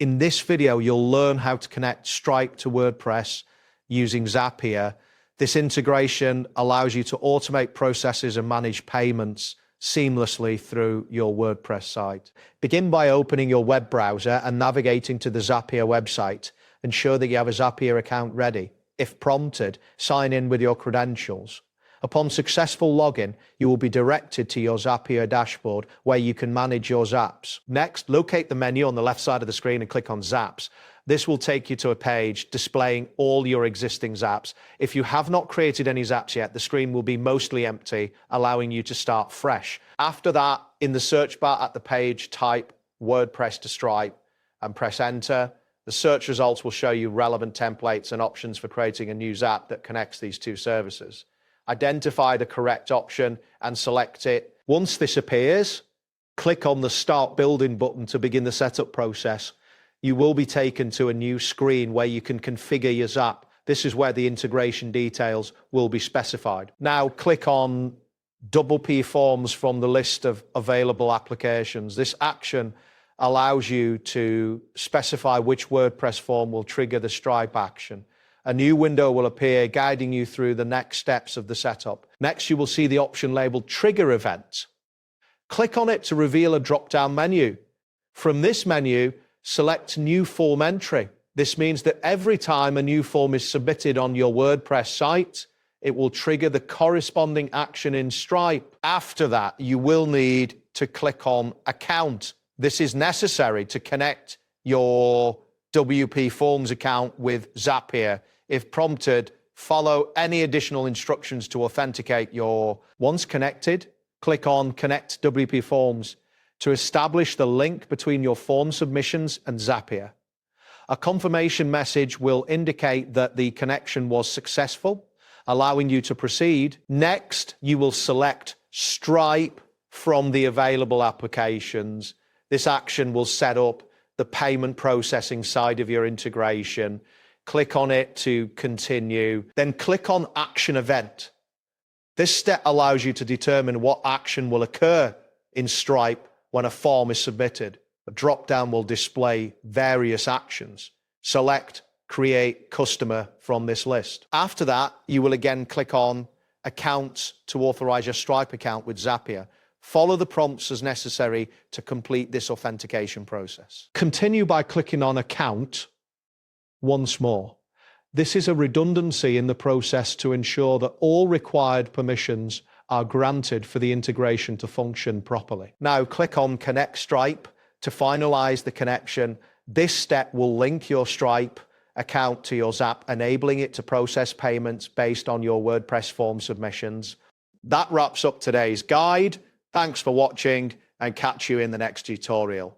In this video, you'll learn how to connect Stripe to WordPress using Zapier. This integration allows you to automate processes and manage payments seamlessly through your WordPress site. Begin by opening your web browser and navigating to the Zapier website. Ensure that you have a Zapier account ready. If prompted, sign in with your credentials. Upon successful login, you will be directed to your Zapier dashboard where you can manage your Zaps. Next, locate the menu on the left side of the screen and click on Zaps. This will take you to a page displaying all your existing Zaps. If you have not created any Zaps yet, the screen will be mostly empty, allowing you to start fresh. After that, in the search bar at the page, type WordPress to Stripe and press enter. The search results will show you relevant templates and options for creating a new Zap that connects these two services. Identify the correct option and select it. Once this appears, click on the Start Building button to begin the setup process. You will be taken to a new screen where you can configure your Zap. This is where the integration details will be specified. Now click on WP Forms from the list of available applications. This action allows you to specify which WordPress form will trigger the Stripe action. A new window will appear guiding you through the next steps of the setup. Next, you will see the option labeled Trigger Event. Click on it to reveal a drop-down menu. From this menu, select New Form Entry. This means that every time a new form is submitted on your WordPress site, it will trigger the corresponding action in Stripe. After that, you will need to click on Account. This is necessary to connect your WP Forms account with Zapier. If prompted, follow any additional instructions to authenticate Once connected, click on Connect WP Forms to establish the link between your form submissions and Zapier. A confirmation message will indicate that the connection was successful, allowing you to proceed. Next, you will select Stripe from the available applications. This action will set up the payment processing side of your integration. Click on it to continue. Then click on Action Event. This step allows you to determine what action will occur in Stripe when a form is submitted. A drop-down will display various actions. Select Create Customer from this list. After that, you will again click on Accounts to authorize your Stripe account with Zapier. Follow the prompts as necessary to complete this authentication process. Continue by clicking on Account once more. This is a redundancy in the process to ensure that all required permissions are granted for the integration to function properly. Now click on Connect Stripe to finalize the connection. This step will link your Stripe account to your Zap, enabling it to process payments based on your WordPress form submissions. That wraps up today's guide. Thanks for watching and catch you in the next tutorial.